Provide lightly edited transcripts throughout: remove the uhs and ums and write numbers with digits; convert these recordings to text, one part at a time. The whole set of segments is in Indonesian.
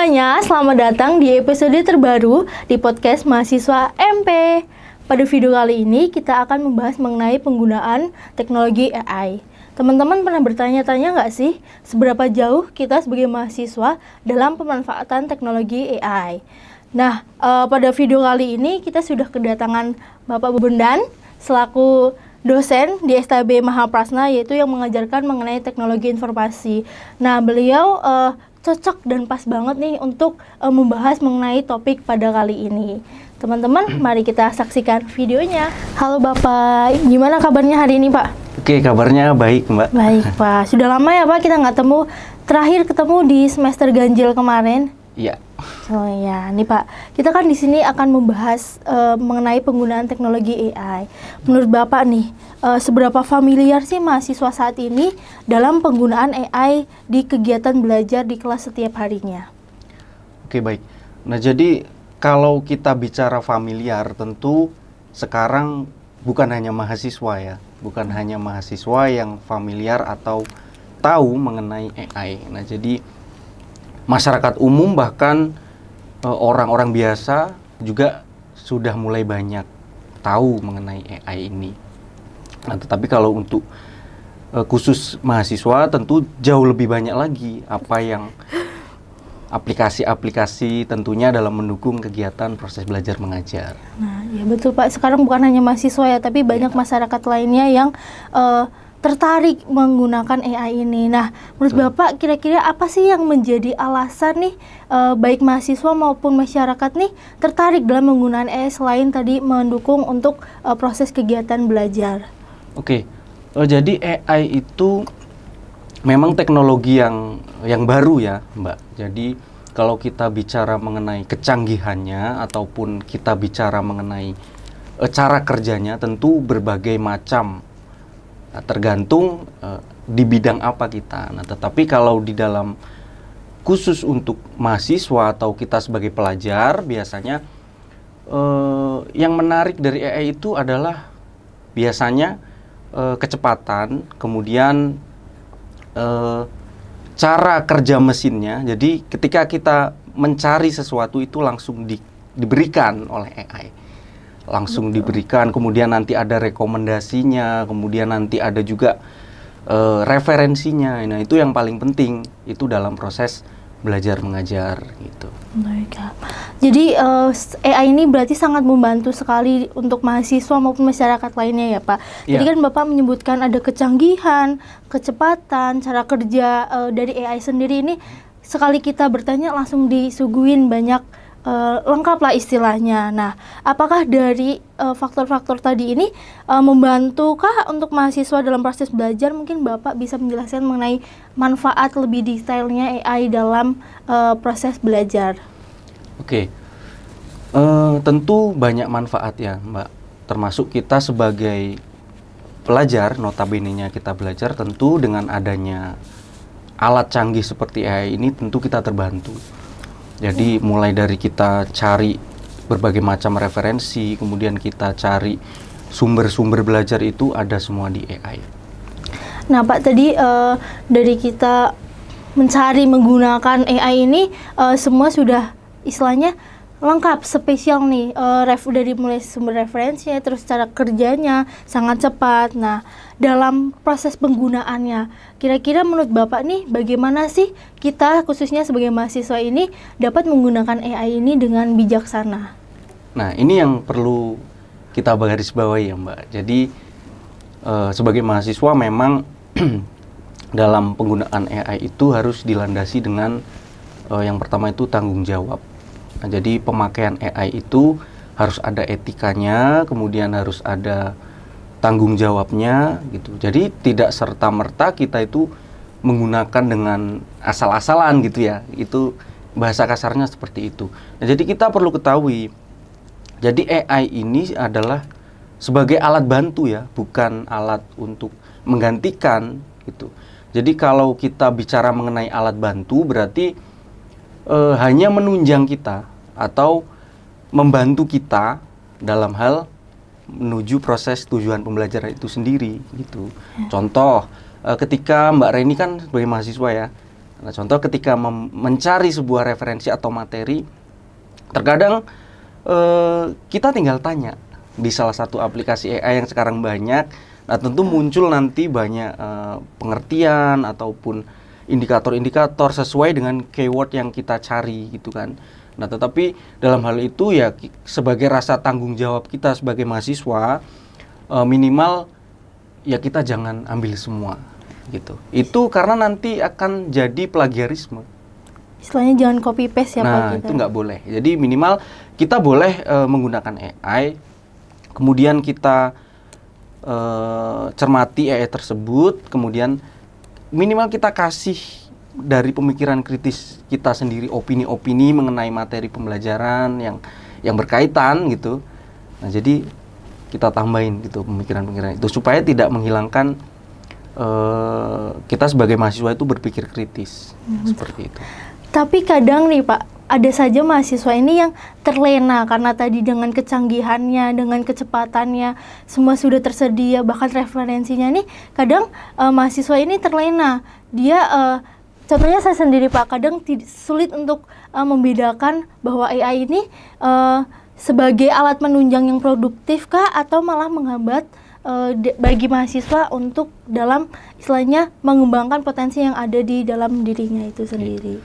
semuanya, selamat datang di episode terbaru di podcast Mahasiswa MP. Pada video kali ini kita akan membahas mengenai penggunaan teknologi AI. Teman-teman pernah bertanya-tanya nggak sih seberapa jauh kita sebagai mahasiswa dalam pemanfaatan teknologi AI? Nah, pada video kali ini kita sudah kedatangan Bapak Bondan selaku dosen di STB Mahaprasna, yaitu yang mengajarkan mengenai teknologi informasi. Nah, beliau cocok dan pas banget nih untuk membahas mengenai topik pada kali ini. Teman-teman, mari kita saksikan videonya. Halo Bapak, gimana kabarnya hari ini Pak? Oke, kabarnya baik Mbak. Baik Pak, sudah lama ya Pak kita nggak terakhir ketemu di semester ganjil kemarin. Iya. Oh ya, nih Pak, kita kan di sini akan membahas mengenai penggunaan teknologi AI. Menurut Bapak nih, seberapa familiar sih mahasiswa saat ini dalam penggunaan AI di kegiatan belajar di kelas setiap harinya? Oke, baik. Nah, jadi kalau kita bicara familiar, tentu sekarang bukan hanya mahasiswa ya, bukan hanya mahasiswa yang familiar atau tahu mengenai AI. Nah, jadi masyarakat umum bahkan orang-orang biasa juga sudah mulai banyak tahu mengenai AI ini. Nah, tetapi kalau untuk khusus mahasiswa tentu jauh lebih banyak lagi apa yang aplikasi-aplikasi tentunya dalam mendukung kegiatan proses belajar mengajar. Nah, ya betul Pak. Sekarang bukan hanya mahasiswa ya, tapi banyak masyarakat lainnya yang tertarik menggunakan AI ini. Nah, menurut Bapak kira-kira apa sih yang menjadi alasan nih baik mahasiswa maupun masyarakat nih tertarik dalam menggunakan AI selain tadi mendukung untuk proses kegiatan belajar? Oke, jadi AI itu memang teknologi yang baru ya Mbak. Jadi kalau kita bicara mengenai kecanggihannya ataupun kita bicara mengenai cara kerjanya, tentu berbagai macam. Tergantung di bidang apa kita. Nah, tetapi kalau di dalam khusus untuk mahasiswa atau kita sebagai pelajar, biasanya yang menarik dari AI itu adalah biasanya kecepatan, kemudian cara kerja mesinnya. Jadi ketika kita mencari sesuatu itu langsung diberikan oleh AI. Langsung diberikan, kemudian nanti ada rekomendasinya, kemudian nanti ada juga referensinya. Nah, itu yang paling penting itu dalam proses belajar mengajar gitu. Baik. Jadi AI ini berarti sangat membantu sekali untuk mahasiswa maupun masyarakat lainnya ya Pak. Jadi kan Bapak menyebutkan ada kecanggihan, kecepatan, cara kerja dari AI sendiri ini sekali kita bertanya langsung disuguhin banyak lengkap lah istilahnya. Nah, apakah dari faktor-faktor tadi ini membantukah untuk mahasiswa dalam proses belajar? Mungkin Bapak bisa menjelaskan mengenai manfaat lebih detailnya AI dalam proses belajar. Oke, tentu banyak manfaat ya Mbak. Termasuk kita sebagai pelajar, notabene-nya kita belajar, tentu dengan adanya alat canggih seperti AI ini tentu kita terbantu. Jadi mulai dari kita cari berbagai macam referensi, kemudian kita cari sumber-sumber belajar itu ada semua di AI. Nah Pak, tadi dari kita mencari menggunakan AI ini semua sudah istilahnya lengkap, spesial nih, dari mulai sumber referensinya, terus cara kerjanya sangat cepat. Nah, dalam proses penggunaannya, kira-kira menurut Bapak nih, bagaimana sih kita khususnya sebagai mahasiswa ini dapat menggunakan AI ini dengan bijaksana? Nah, ini yang perlu kita garis bawahi ya Mbak. Jadi, sebagai mahasiswa memang dalam penggunaan AI itu harus dilandasi dengan yang pertama itu tanggung jawab. Nah, jadi pemakaian AI itu harus ada etikanya, kemudian harus ada tanggung jawabnya gitu. Jadi tidak serta-merta kita itu menggunakan dengan asal-asalan gitu ya. Itu bahasa kasarnya seperti itu. Nah, jadi kita perlu ketahui, jadi AI ini adalah sebagai alat bantu ya, bukan alat untuk menggantikan gitu. Jadi kalau kita bicara mengenai alat bantu berarti hanya menunjang kita atau membantu kita dalam hal menuju proses tujuan pembelajaran itu sendiri gitu. Contoh, ketika Mbak Reni kan sebagai mahasiswa ya, Nah, contoh ketika mencari sebuah referensi atau materi, terkadang kita tinggal tanya di salah satu aplikasi AI yang sekarang banyak. Nah, tentu muncul nanti banyak pengertian ataupun indikator-indikator sesuai dengan keyword yang kita cari gitu kan. Nah, tetapi dalam hal itu ya sebagai rasa tanggung jawab kita sebagai mahasiswa, minimal ya kita jangan ambil semua gitu. Itu karena nanti akan jadi plagiarisme. Istilahnya jangan copy paste ya Pak Nah, kita. itu nggak boleh. Jadi minimal kita boleh menggunakan AI, kemudian kita cermati AI tersebut, kemudian minimal kita kasih dari pemikiran kritis kita sendiri, opini-opini mengenai materi pembelajaran yang berkaitan gitu. Nah, jadi kita tambahin gitu pemikiran-pemikiran itu supaya tidak menghilangkan kita sebagai mahasiswa itu berpikir kritis seperti itu. Tapi kadang nih Pak, ada saja mahasiswa ini yang terlena karena tadi dengan kecanggihannya, dengan kecepatannya, semua sudah tersedia, bahkan referensinya nih kadang mahasiswa ini terlena. Dia contohnya saya sendiri Pak, kadang sulit untuk membedakan bahwa AI ini sebagai alat menunjang yang produktif kah atau malah menghambat bagi mahasiswa untuk dalam istilahnya mengembangkan potensi yang ada di dalam dirinya itu sendiri.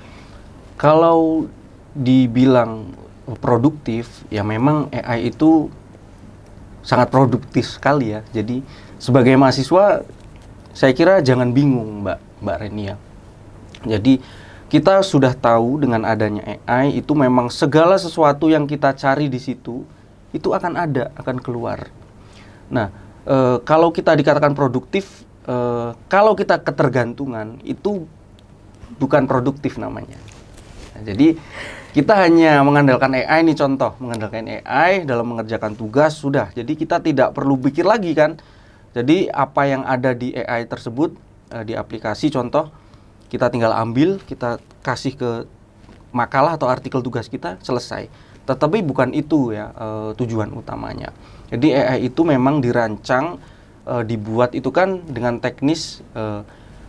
Kalau dibilang produktif, ya memang AI itu sangat produktif sekali ya. Jadi sebagai mahasiswa, saya kira jangan bingung Mbak Renia. Jadi kita sudah tahu dengan adanya AI itu memang segala sesuatu yang kita cari di situ itu akan ada, akan keluar. Nah, kalau kita dikatakan produktif, kalau kita ketergantungan itu bukan produktif namanya. Nah, jadi kita hanya mengandalkan AI nih, contoh mengandalkan AI dalam mengerjakan tugas sudah. Jadi kita tidak perlu pikir lagi kan. Jadi apa yang ada di AI tersebut di aplikasi contoh kita tinggal ambil, kita kasih ke makalah atau artikel tugas kita, selesai. Tetapi bukan itu ya tujuan utamanya. Jadi AI itu memang dirancang dibuat itu kan dengan teknis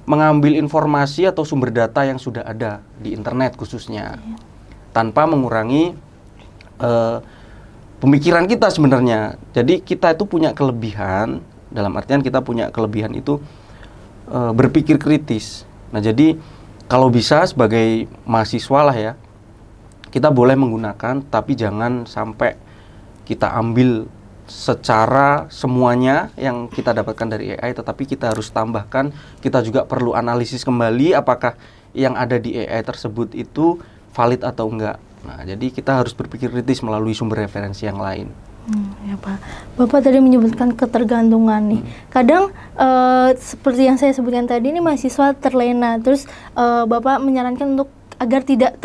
mengambil informasi atau sumber data yang sudah ada di internet khususnya, tanpa mengurangi pemikiran kita sebenarnya. Jadi kita itu punya kelebihan, dalam artian kita punya kelebihan itu berpikir kritis. Nah, jadi kalau bisa sebagai mahasiswa lah ya, kita boleh menggunakan, tapi jangan sampai kita ambil secara semuanya yang kita dapatkan dari AI, tetapi kita harus tambahkan, kita juga perlu analisis kembali apakah yang ada di AI tersebut itu valid atau enggak. Nah, jadi kita harus berpikir kritis melalui sumber referensi yang lain. Ya Pak, Bapak tadi menyebutkan ketergantungan nih. Kadang seperti yang saya sebutkan tadi ini mahasiswa terlena, terus Bapak menyarankan untuk agar tidak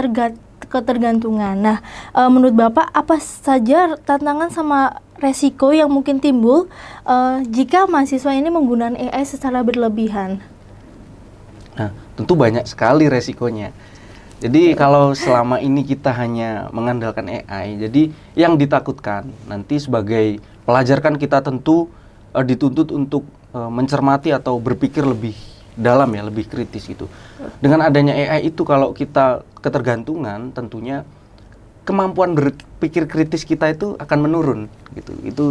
ketergantungan. Nah, menurut Bapak apa saja tantangan sama resiko yang mungkin timbul jika mahasiswa ini menggunakan AI secara berlebihan? Nah, tentu banyak sekali resikonya. Jadi kalau selama ini kita hanya mengandalkan AI, jadi yang ditakutkan nanti sebagai pelajar kan kita tentu dituntut untuk mencermati atau berpikir lebih dalam ya, lebih kritis gitu. Dengan adanya AI itu kalau kita ketergantungan, tentunya kemampuan berpikir kritis kita itu akan menurun gitu. Itu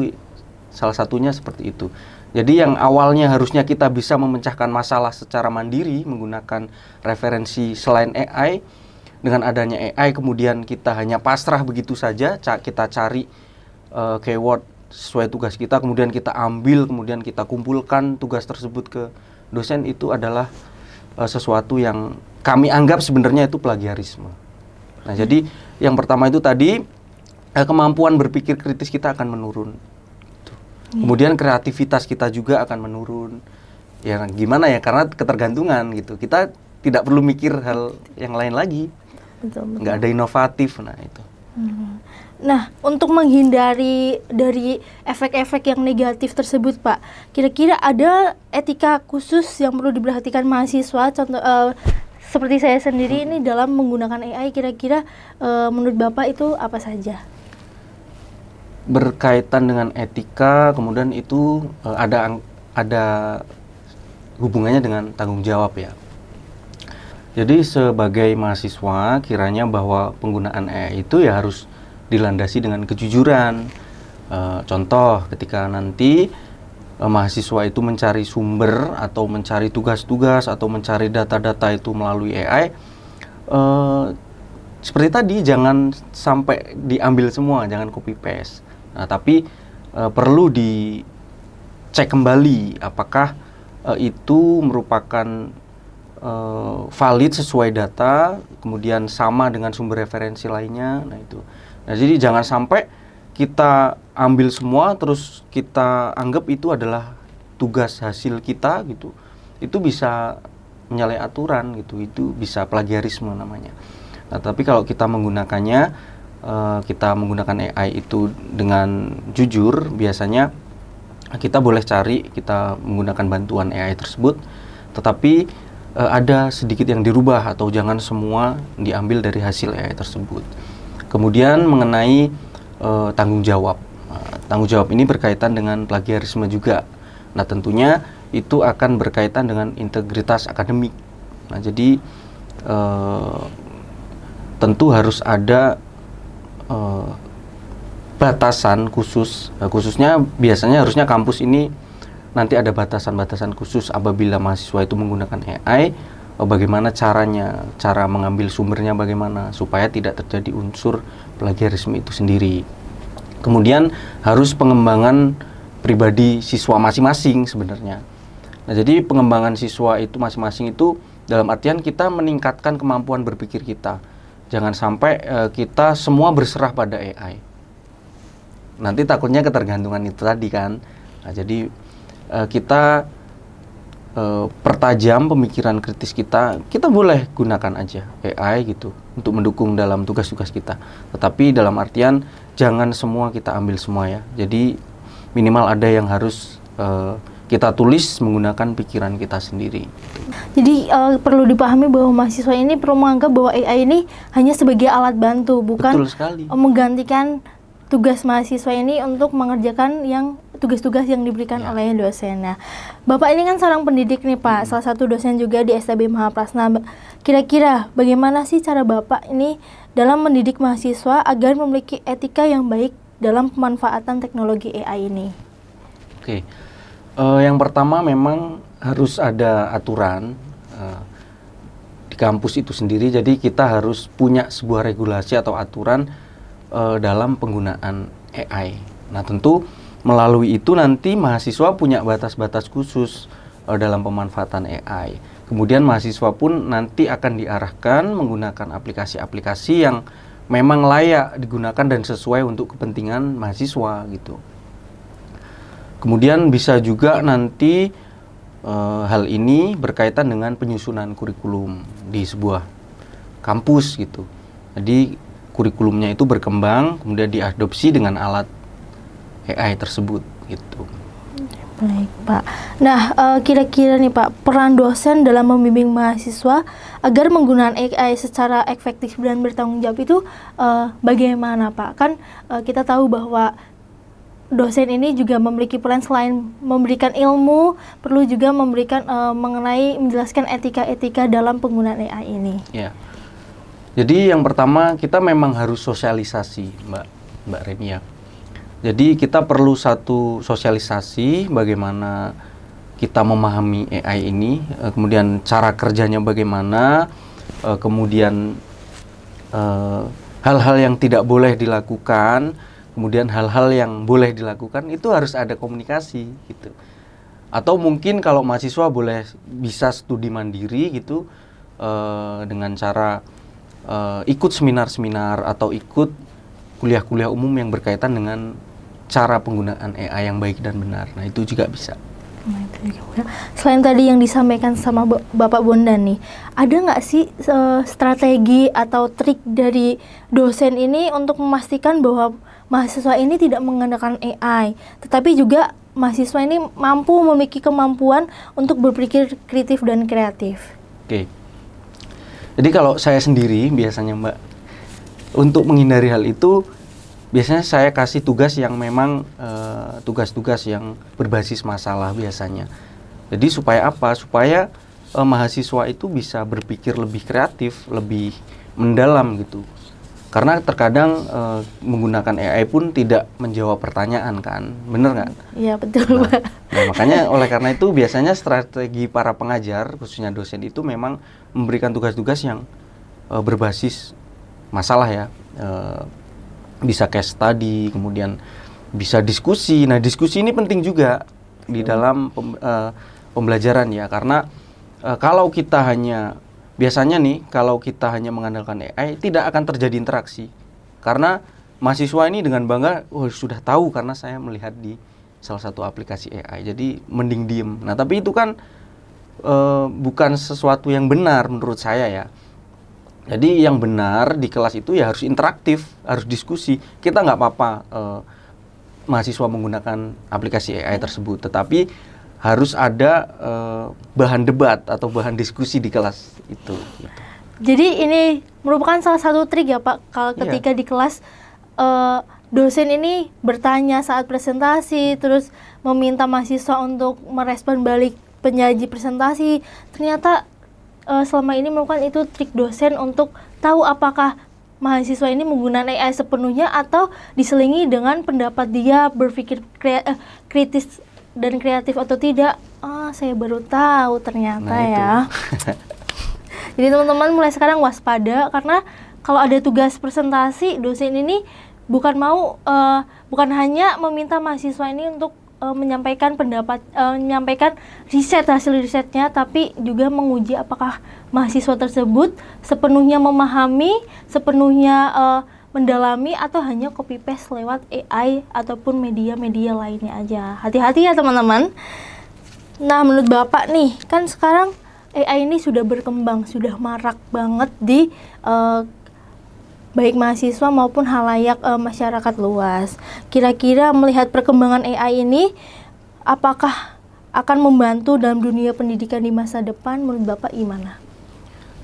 salah satunya seperti itu. Jadi yang awalnya harusnya kita bisa memecahkan masalah secara mandiri menggunakan referensi selain AI, dengan adanya AI kemudian kita hanya pasrah begitu saja, kita cari keyword sesuai tugas kita, kemudian kita ambil, kemudian kita kumpulkan tugas tersebut ke dosen, itu adalah sesuatu yang kami anggap sebenarnya itu plagiarisme. Nah, jadi yang pertama itu tadi kemampuan berpikir kritis kita akan menurun. Kemudian kreativitas kita juga akan menurun. Ya gimana ya, karena ketergantungan gitu. Kita tidak perlu mikir hal yang lain lagi. Betul. Nggak ada inovatif, nah itu. Nah, untuk menghindari dari efek-efek yang negatif tersebut, Pak, kira-kira ada etika khusus yang perlu diperhatikan mahasiswa? Contoh, seperti saya sendiri ini dalam menggunakan AI, kira-kira menurut Bapak itu apa saja? Berkaitan dengan etika, kemudian itu ada hubungannya dengan tanggung jawab ya. Jadi sebagai mahasiswa kiranya bahwa penggunaan AI itu ya harus dilandasi dengan kejujuran. Contoh ketika nanti mahasiswa itu mencari sumber atau mencari tugas-tugas atau mencari data-data itu melalui AI, seperti tadi jangan sampai diambil semua, jangan copy paste. Nah, tapi perlu dicek kembali apakah itu merupakan valid sesuai data, kemudian sama dengan sumber referensi lainnya. Nah itu. Nah jadi jangan sampai kita ambil semua terus kita anggap itu adalah tugas hasil kita gitu. Itu bisa menyalahi aturan gitu. Itu bisa plagiarisme namanya. Nah tapi kalau kita menggunakannya, kita menggunakan AI itu dengan jujur, biasanya kita boleh cari, kita menggunakan bantuan AI tersebut, tetapi ada sedikit yang dirubah atau jangan semua diambil dari hasil AI tersebut. Kemudian mengenai tanggung jawab. Tanggung jawab ini berkaitan dengan plagiarisme juga. Nah, tentunya itu akan berkaitan dengan integritas akademik. Nah, jadi tentu harus ada batasan khusus, khususnya biasanya harusnya kampus ini nanti ada batasan-batasan khusus apabila mahasiswa itu menggunakan AI, bagaimana caranya, cara mengambil sumbernya bagaimana, supaya tidak terjadi unsur plagiarisme itu sendiri. Kemudian harus pengembangan pribadi siswa masing-masing sebenarnya. Nah, jadi pengembangan siswa itu masing-masing itu dalam artian kita meningkatkan kemampuan berpikir kita. Jangan sampai kita semua berserah pada AI. Nanti takutnya ketergantungan itu tadi kan. Nah, jadi kita pertajam pemikiran kritis kita boleh gunakan aja AI gitu untuk mendukung dalam tugas-tugas kita. Tetapi dalam artian jangan semua kita ambil semua ya. Jadi minimal ada yang harus kita tulis menggunakan pikiran kita sendiri. Jadi perlu dipahami bahwa mahasiswa ini perlu menganggap bahwa AI ini hanya sebagai alat bantu, bukan menggantikan tugas mahasiswa ini untuk mengerjakan yang tugas-tugas yang diberikan oleh dosen. Nah, Bapak ini kan seorang pendidik nih Pak, salah satu dosen juga di STB Mahaprasna. Kira-kira bagaimana sih cara Bapak ini dalam mendidik mahasiswa agar memiliki etika yang baik dalam pemanfaatan teknologi AI ini? Oke, yang pertama memang harus ada aturan di kampus itu sendiri. Jadi kita harus punya sebuah regulasi atau aturan dalam penggunaan AI. Nah, tentu melalui itu nanti mahasiswa punya batas-batas khusus dalam pemanfaatan AI. Kemudian mahasiswa pun nanti akan diarahkan menggunakan aplikasi-aplikasi yang memang layak digunakan dan sesuai untuk kepentingan mahasiswa gitu. Kemudian bisa juga nanti hal ini berkaitan dengan penyusunan kurikulum di sebuah kampus gitu. Jadi kurikulumnya itu berkembang, kemudian diadopsi dengan alat AI tersebut gitu. Baik Pak. Nah, kira-kira nih Pak, peran dosen dalam membimbing mahasiswa agar menggunakan AI secara efektif dan bertanggung jawab itu bagaimana Pak? Kan kita tahu bahwa dosen ini juga memiliki peran selain memberikan ilmu, perlu juga memberikan menjelaskan etika-etika dalam penggunaan AI ini. Ya. Jadi yang pertama kita memang harus sosialisasi, Mbak Renia. Jadi kita perlu satu sosialisasi bagaimana kita memahami AI ini, kemudian cara kerjanya bagaimana, kemudian hal-hal yang tidak boleh dilakukan, kemudian hal-hal yang boleh dilakukan itu harus ada komunikasi gitu. Atau mungkin kalau mahasiswa bisa studi mandiri gitu dengan cara ikut seminar-seminar atau ikut kuliah-kuliah umum yang berkaitan dengan cara penggunaan AI yang baik dan benar. Nah, itu juga bisa. Selain tadi yang disampaikan sama Bapak Bondan nih, ada nggak sih strategi atau trik dari dosen ini untuk memastikan bahwa mahasiswa ini tidak menggunakan AI, tetapi juga mahasiswa ini mampu memiliki kemampuan untuk berpikir kritis dan kreatif? Oke. Jadi kalau saya sendiri biasanya Mbak, untuk menghindari hal itu, biasanya saya kasih tugas yang memang tugas-tugas yang berbasis masalah biasanya. Jadi supaya apa? Supaya mahasiswa itu bisa berpikir lebih kreatif, lebih mendalam gitu. Karena terkadang menggunakan AI pun tidak menjawab pertanyaan kan, bener nggak? Iya betul, Pak. Nah, makanya oleh karena itu biasanya strategi para pengajar, khususnya dosen itu memang memberikan tugas-tugas yang berbasis masalah ya, bisa case study, kemudian bisa diskusi. Nah, diskusi ini penting juga di dalam pembelajaran ya, karena kalau kita hanya biasanya nih, kalau kita hanya mengandalkan AI, tidak akan terjadi interaksi. Karena mahasiswa ini dengan bangga, sudah tahu karena saya melihat di salah satu aplikasi AI. Jadi mending diem. Nah, tapi itu kan bukan sesuatu yang benar menurut saya ya. Jadi yang benar di kelas itu ya harus interaktif, harus diskusi. Kita nggak apa-apa mahasiswa menggunakan aplikasi AI tersebut, tetapi harus ada bahan debat atau bahan diskusi di kelas itu. Gitu. Jadi ini merupakan salah satu trik ya Pak, kalau ketika di kelas dosen ini bertanya saat presentasi, terus meminta mahasiswa untuk merespon balik penyaji presentasi. Ternyata selama ini merupakan itu trik dosen untuk tahu apakah mahasiswa ini menggunakan AI sepenuhnya atau diselingi dengan pendapat dia berpikir kritis dan kreatif atau tidak. Saya baru tahu ternyata ya. Jadi teman-teman mulai sekarang waspada, karena kalau ada tugas presentasi, dosen ini bukan hanya meminta mahasiswa ini untuk menyampaikan pendapat, menyampaikan hasil risetnya, tapi juga menguji apakah mahasiswa tersebut sepenuhnya memahami, sepenuhnya mendalami, atau hanya copy paste lewat AI ataupun media-media lainnya aja. Hati-hati ya teman-teman. Nah, menurut Bapak nih, kan sekarang AI ini sudah berkembang, sudah marak banget di baik mahasiswa maupun halayak masyarakat luas. Kira-kira melihat perkembangan AI ini, apakah akan membantu dalam dunia pendidikan di masa depan? Menurut Bapak gimana?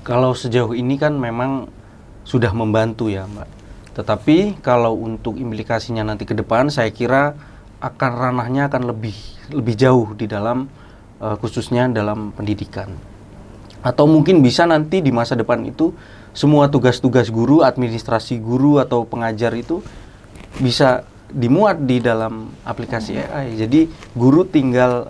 Kalau sejauh ini kan memang sudah membantu ya Mbak. Tetapi kalau untuk implikasinya nanti ke depan, saya kira akan ranahnya akan lebih jauh di dalam khususnya dalam pendidikan. Atau mungkin bisa nanti di masa depan itu semua tugas-tugas guru, administrasi guru atau pengajar itu bisa dimuat di dalam aplikasi AI. Jadi guru tinggal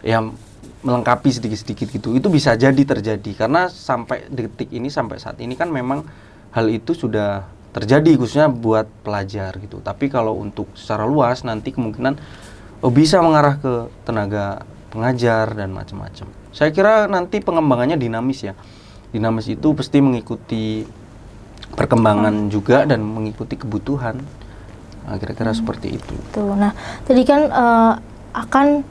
yang melengkapi sedikit-sedikit gitu. Itu bisa jadi terjadi karena sampai detik ini, sampai saat ini kan memang hal itu sudah terjadi khususnya buat pelajar gitu. Tapi kalau untuk secara luas nanti kemungkinan bisa mengarah ke tenaga pengajar dan macam-macam. Saya kira nanti pengembangannya dinamis ya. Dinamis itu pasti mengikuti perkembangan juga dan mengikuti kebutuhan. Nah, kira-kira seperti itu. Tuh, nah, tadi kan akan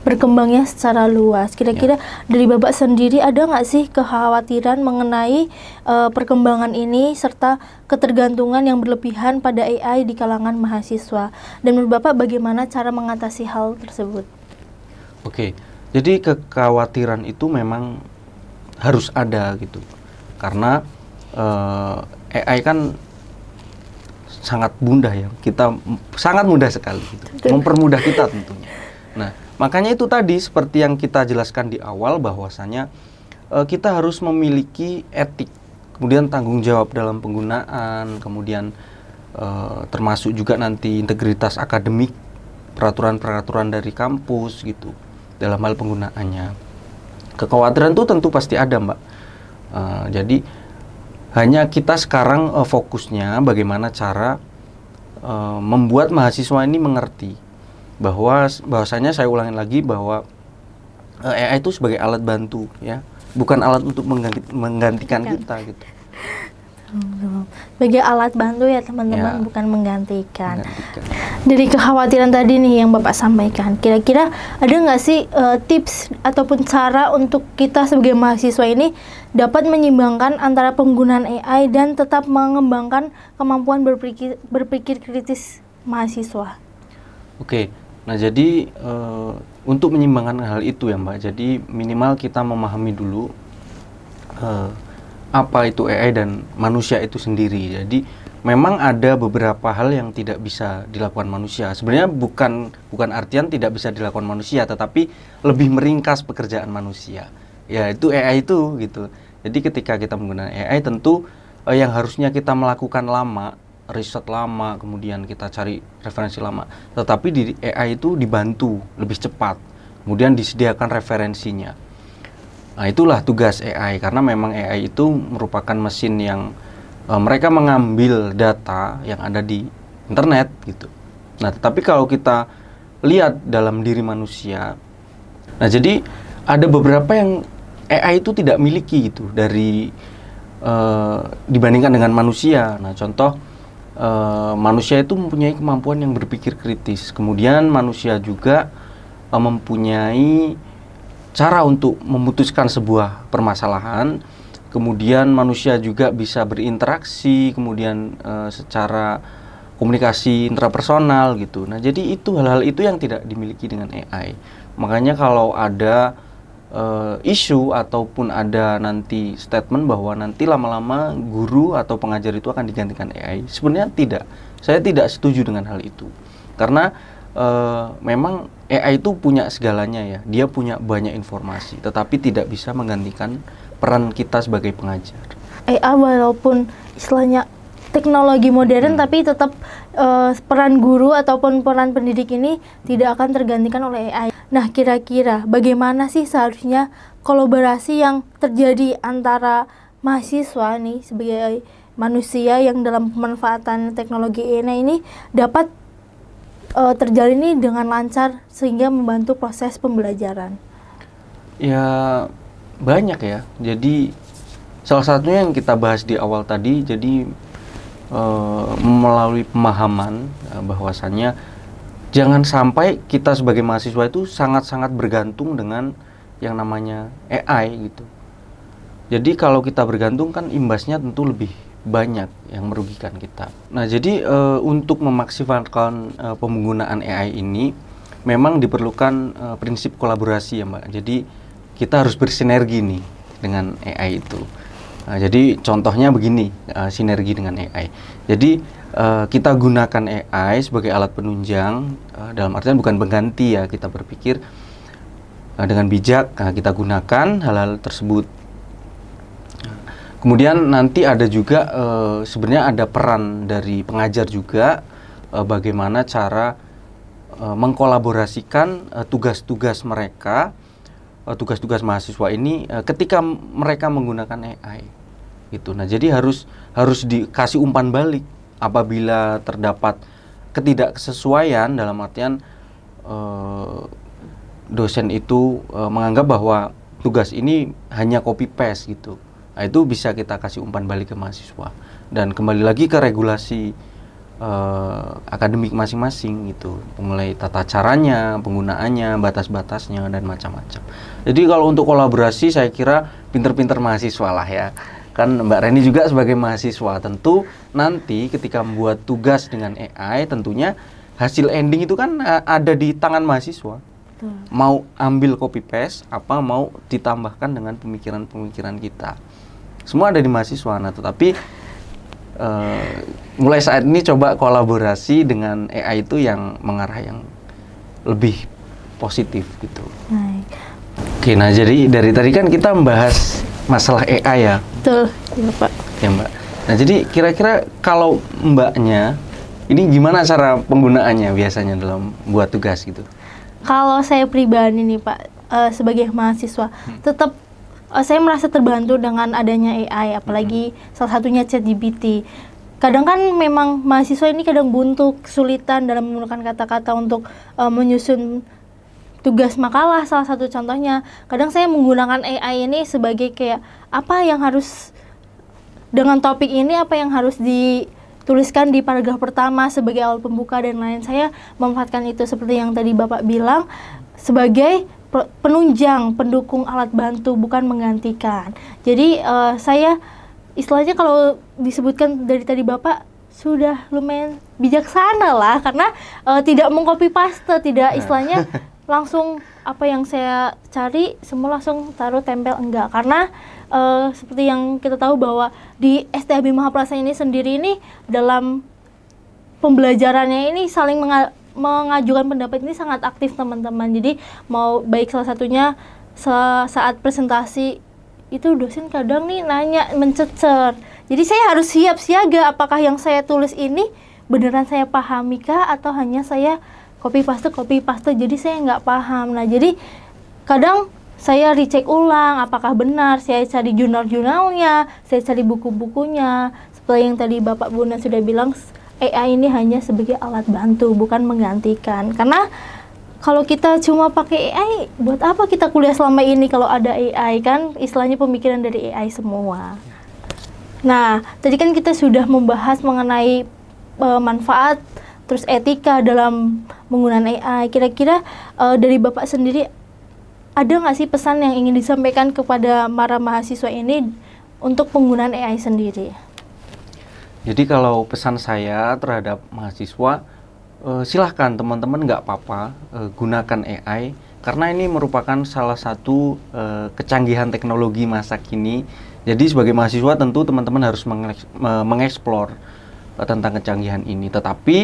berkembangnya secara luas. Kira-kira dari Bapak sendiri ada nggak sih kekhawatiran mengenai perkembangan ini serta ketergantungan yang berlebihan pada AI di kalangan mahasiswa? Dan menurut Bapak bagaimana cara mengatasi hal tersebut? Oke, jadi kekhawatiran itu memang harus ada gitu, karena AI kan sangat mudah ya, kita sangat mudah sekali gitu, mempermudah kita tentunya. Nah, makanya itu tadi seperti yang kita jelaskan di awal bahwasanya kita harus memiliki etik, kemudian tanggung jawab dalam penggunaan, kemudian termasuk juga nanti integritas akademik, peraturan-peraturan dari kampus gitu dalam hal penggunaannya. Kekhawatiran itu tentu pasti ada Mbak. Jadi hanya kita sekarang fokusnya bagaimana cara membuat mahasiswa ini mengerti bahwasanya saya ulangin lagi bahwa AI itu sebagai alat bantu ya, bukan alat untuk menggantikan kita gitu. Sebagai alat bantu ya teman-teman, Ya, bukan menggantikan. Dari kekhawatiran tadi nih yang Bapak sampaikan, kira-kira ada nggak sih tips ataupun cara untuk kita sebagai mahasiswa ini dapat menyimbangkan antara penggunaan AI dan tetap mengembangkan kemampuan berpikir kritis mahasiswa? Oke, nah jadi untuk menyimbangkan hal itu ya Mbak, jadi minimal kita memahami dulu apa itu AI dan manusia itu sendiri. Jadi memang ada beberapa hal yang tidak bisa dilakukan manusia. Sebenarnya bukan artian tidak bisa dilakukan manusia, tetapi lebih meringkas pekerjaan manusia. Ya itu AI itu gitu. Jadi ketika kita menggunakan AI tentu yang harusnya kita melakukan lama, riset lama, kemudian kita cari referensi lama, tetapi di AI itu dibantu lebih cepat, kemudian disediakan referensinya. Nah itulah tugas AI, karena memang AI itu merupakan mesin yang mereka mengambil data yang ada di internet gitu. Nah tetapi kalau kita lihat dalam diri manusia, nah jadi ada beberapa yang AI itu tidak miliki gitu dari dibandingkan dengan manusia. Nah contoh, manusia itu mempunyai kemampuan yang berpikir kritis, kemudian manusia juga mempunyai cara untuk memutuskan sebuah permasalahan, kemudian manusia juga bisa berinteraksi, kemudian secara komunikasi intrapersonal gitu. Nah jadi itu hal-hal itu yang tidak dimiliki dengan AI. Makanya kalau ada isu ataupun ada nanti statement bahwa nanti lama-lama guru atau pengajar itu akan digantikan AI, sebenarnya tidak. Saya tidak setuju dengan hal itu, karena memang AI itu punya segalanya ya, dia punya banyak informasi, tetapi tidak bisa menggantikan peran kita sebagai pengajar. AI walaupun istilahnya teknologi modern, tapi tetap peran guru ataupun peran pendidik ini tidak akan tergantikan oleh AI. Nah, kira-kira bagaimana sih seharusnya kolaborasi yang terjadi antara mahasiswa nih sebagai manusia yang dalam pemanfaatan teknologi AI ini dapat terjalin nih dengan lancar sehingga membantu proses pembelajaran? Ya, banyak ya. Jadi salah satunya yang kita bahas di awal tadi, jadi melalui pemahaman bahwasannya jangan sampai kita sebagai mahasiswa itu sangat-sangat bergantung dengan yang namanya AI gitu. Jadi kalau kita bergantung kan imbasnya tentu lebih banyak yang merugikan kita. Nah jadi untuk memaksimalkan penggunaan AI ini memang diperlukan prinsip kolaborasi ya Mbak. Jadi kita harus bersinergi nih dengan AI itu. Nah, jadi contohnya begini, sinergi dengan AI. Jadi kita gunakan AI sebagai alat penunjang, dalam artian bukan pengganti ya, kita berpikir dengan bijak, kita gunakan hal-hal tersebut. Kemudian nanti ada juga sebenarnya ada peran dari pengajar juga, bagaimana cara mengkolaborasikan tugas-tugas mereka, tugas-tugas mahasiswa ini ketika mereka menggunakan AI gitu. Nah jadi harus dikasih umpan balik apabila terdapat ketidaksesuaian, dalam artian dosen itu menganggap bahwa tugas ini hanya copy paste gitu. Nah itu bisa kita kasih umpan balik ke mahasiswa dan kembali lagi ke regulasi akademik masing-masing gitu, mulai tata caranya, penggunaannya, batas-batasnya dan macam-macam. Jadi kalau untuk kolaborasi saya kira pinter-pinter mahasiswa lah ya. Kan Mbak Reni juga sebagai mahasiswa tentu nanti ketika membuat tugas dengan AI tentunya hasil ending itu kan ada di tangan mahasiswa. Mau ambil copy paste apa mau ditambahkan dengan pemikiran-pemikiran kita. Semua ada di mahasiswa. Nah, tetapi mulai saat ini coba kolaborasi dengan AI itu yang mengarah yang lebih positif gitu. Baik. Oke, nah jadi dari tadi kan kita membahas masalah AI ya. Betul, ya Pak. Ya Mbak. Nah jadi kira-kira kalau Mbaknya ini gimana cara penggunaannya biasanya dalam buat tugas gitu? Kalau saya pribadi nih Pak, sebagai mahasiswa, tetap saya merasa terbantu dengan adanya AI, apalagi salah satunya ChatGPT. Kadang kan memang mahasiswa ini kadang buntu, kesulitan dalam menggunakan kata-kata untuk menyusun tugas makalah, salah satu contohnya. Kadang saya menggunakan AI ini sebagai kayak apa yang harus, dengan topik ini apa yang harus dituliskan di paragraf pertama sebagai awal pembuka dan lain. Saya memanfaatkan itu seperti yang tadi Bapak bilang sebagai penunjang, pendukung, alat bantu, bukan menggantikan. Jadi saya istilahnya kalau disebutkan dari tadi Bapak sudah lumayan bijaksana lah, karena tidak mengcopy paste, tidak istilahnya langsung apa yang saya cari semua langsung taruh tempel, enggak. Karena seperti yang kita tahu bahwa di STHB Mahaprasa ini sendiri ini dalam pembelajarannya ini saling mengajukan pendapat ini sangat aktif teman-teman. Jadi mau baik salah satunya saat presentasi itu dosen kadang nih nanya mencecer. Jadi saya harus siap siaga apakah yang saya tulis ini beneran saya pahami kah atau hanya saya copy paste. Jadi saya nggak paham. Nah jadi kadang saya recheck ulang apakah benar, saya cari jurnal-jurnalnya, saya cari buku-bukunya. Seperti yang tadi Bapak Bunda sudah bilang, AI ini hanya sebagai alat bantu, bukan menggantikan. Karena kalau kita cuma pakai AI, buat apa kita kuliah selama ini kalau ada AI, kan istilahnya pemikiran dari AI semua. Nah, tadi kan kita sudah membahas mengenai manfaat, terus etika dalam penggunaan AI. Kira-kira dari Bapak sendiri, ada nggak sih pesan yang ingin disampaikan kepada para mahasiswa ini untuk penggunaan AI sendiri? Jadi kalau pesan saya terhadap mahasiswa, silahkan teman-teman nggak apa-apa gunakan AI, karena ini merupakan salah satu kecanggihan teknologi masa kini. Jadi sebagai mahasiswa tentu teman-teman harus mengeksplor tentang kecanggihan ini. Tetapi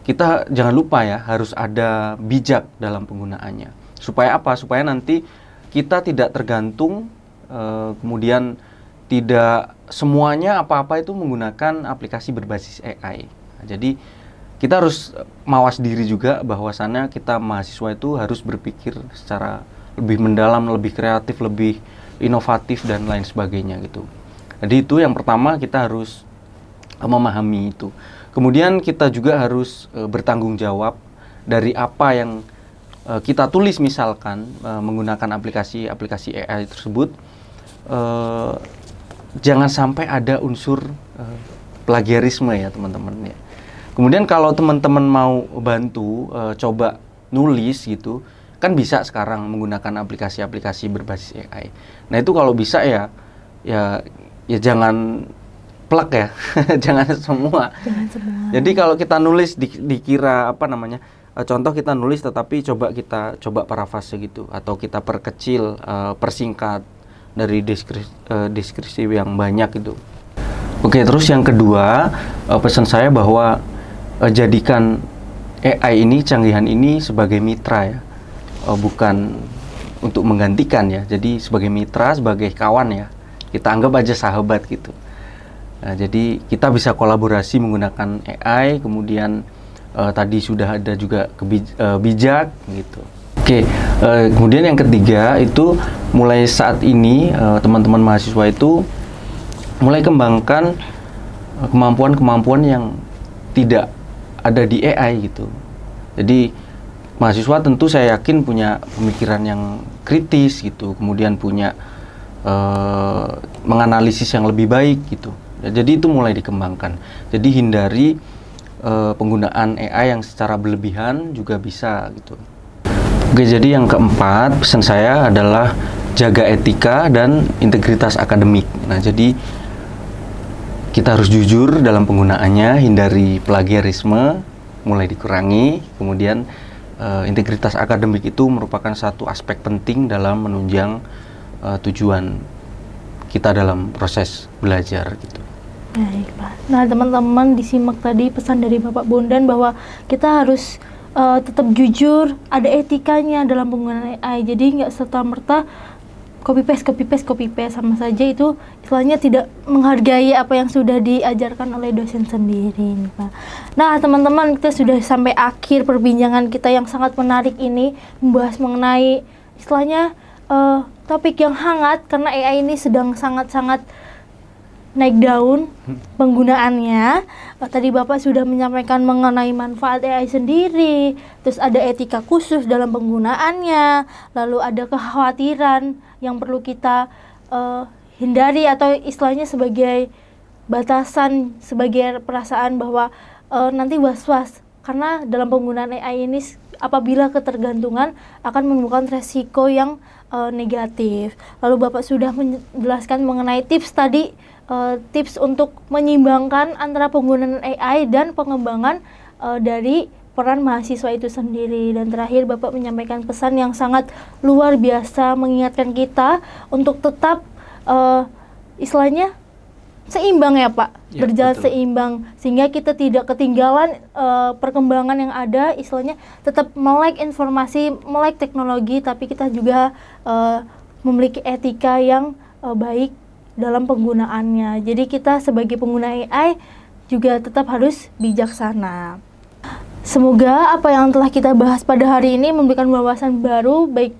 kita jangan lupa ya, harus ada bijak dalam penggunaannya. Supaya apa? Supaya nanti kita tidak tergantung, kemudian tidak semuanya apa-apa itu menggunakan aplikasi berbasis AI. Jadi kita harus mawas diri juga bahwasannya kita mahasiswa itu harus berpikir secara lebih mendalam, lebih kreatif, lebih inovatif dan lain sebagainya gitu. Jadi itu yang pertama, kita harus memahami itu. Kemudian kita juga harus bertanggung jawab dari apa yang kita tulis, misalkan menggunakan aplikasi AI tersebut. Jangan sampai ada unsur plagiarisme ya teman-teman ya. Kemudian kalau teman-teman mau bantu coba nulis gitu, kan bisa sekarang menggunakan aplikasi-aplikasi berbasis AI. Nah itu kalau bisa ya jangan plek ya, jangan semua. Jadi kalau kita nulis dikira apa namanya, contoh kita nulis tetapi kita coba parafrase gitu, atau kita perkecil, persingkat dari deskripsi yang banyak itu. Oke, terus yang kedua, pesan saya bahwa jadikan AI ini, canggihan ini sebagai mitra ya, bukan untuk menggantikan ya. Jadi sebagai mitra, sebagai kawan ya, kita anggap aja sahabat gitu. Nah, jadi kita bisa kolaborasi menggunakan AI, kemudian tadi sudah ada juga bijak gitu. Oke, kemudian yang ketiga itu mulai saat ini teman-teman mahasiswa itu mulai kembangkan kemampuan-kemampuan yang tidak ada di AI gitu. Jadi mahasiswa tentu saya yakin punya pemikiran yang kritis gitu, kemudian punya menganalisis yang lebih baik gitu. Jadi itu mulai dikembangkan. Jadi hindari penggunaan AI yang secara berlebihan juga bisa gitu. Oke, jadi yang keempat pesan saya adalah jaga etika dan integritas akademik. Nah, jadi kita harus jujur dalam penggunaannya, hindari plagiarisme, mulai dikurangi. Kemudian integritas akademik itu merupakan satu aspek penting dalam menunjang tujuan kita dalam proses belajar gitu. Baik, Pak. Nah, teman-teman disimak tadi pesan dari Bapak Bondan bahwa kita harus tetap jujur, ada etikanya dalam penggunaan AI. Jadi nggak serta-merta copy paste sama saja, itu istilahnya tidak menghargai apa yang sudah diajarkan oleh dosen sendiri nih, Pak. Nah, teman-teman, kita sudah sampai akhir perbincangan kita yang sangat menarik ini, membahas mengenai istilahnya topik yang hangat karena AI ini sedang sangat-sangat naik daun penggunaannya. Tadi Bapak sudah menyampaikan mengenai manfaat AI sendiri, terus ada etika khusus dalam penggunaannya, lalu ada kekhawatiran yang perlu kita hindari atau istilahnya sebagai batasan, sebagai perasaan bahwa nanti was-was karena dalam penggunaan AI ini apabila ketergantungan akan menimbulkan resiko yang negatif. Lalu Bapak sudah menjelaskan mengenai tips tadi, tips untuk menyimbangkan antara penggunaan AI dan pengembangan dari peran mahasiswa itu sendiri. Dan terakhir Bapak menyampaikan pesan yang sangat luar biasa, mengingatkan kita untuk tetap istilahnya seimbang ya Pak, Ya, berjalan betul. seimbang sehingga kita tidak ketinggalan perkembangan yang ada, istilahnya tetap melek informasi, melek teknologi, tapi kita juga memiliki etika yang baik dalam penggunaannya. Jadi kita sebagai pengguna AI juga tetap harus bijaksana. Semoga apa yang telah kita bahas pada hari ini memberikan wawasan baru baik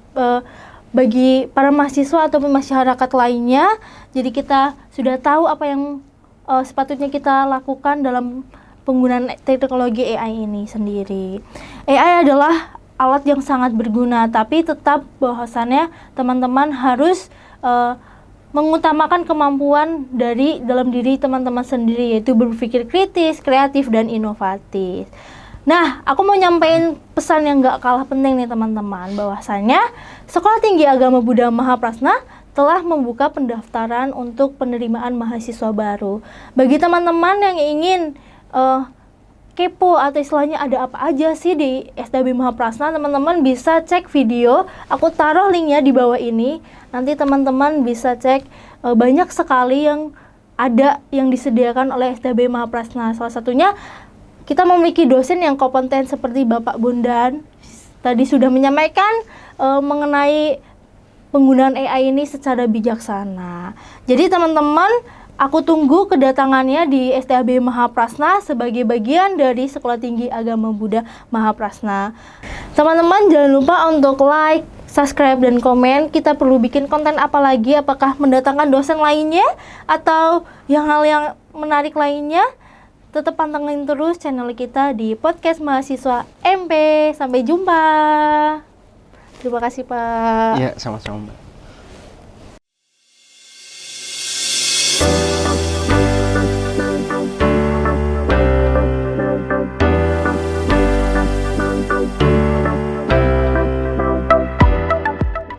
bagi para mahasiswa ataupun masyarakat lainnya. Jadi kita sudah tahu apa yang sepatutnya kita lakukan dalam penggunaan teknologi AI ini sendiri. AI adalah alat yang sangat berguna, tapi tetap bahwasannya teman-teman harus mengutamakan kemampuan dari dalam diri teman-teman sendiri, yaitu berpikir kritis, kreatif, dan inovatif. Nah, aku mau nyampein pesan yang gak kalah penting nih teman-teman, bahwasanya Sekolah Tinggi Agama Buddha Mahaprasna telah membuka pendaftaran untuk penerimaan mahasiswa baru. Bagi teman-teman yang ingin kepo atau istilahnya ada apa aja sih di STB Mahaprasna, teman-teman bisa cek video, aku taruh linknya di bawah ini. Nanti teman-teman bisa cek, banyak sekali yang ada yang disediakan oleh STB Mahaprasna. Salah satunya kita memiliki dosen yang kompeten seperti Bapak Bondan tadi sudah menyampaikan mengenai penggunaan AI ini secara bijaksana. Jadi teman-teman, aku tunggu kedatangannya di STB Mahaprasna sebagai bagian dari Sekolah Tinggi Agama Buddha Mahaprasna. Teman-teman jangan lupa untuk like, subscribe, dan komen. Kita perlu bikin konten apa lagi? Apakah mendatangkan dosen lainnya atau hal yang menarik lainnya? Tetap pantengin terus channel kita di Podcast Mahasiswa MP. Sampai jumpa. Terima kasih Pak. Ya, sama-sama Mbak.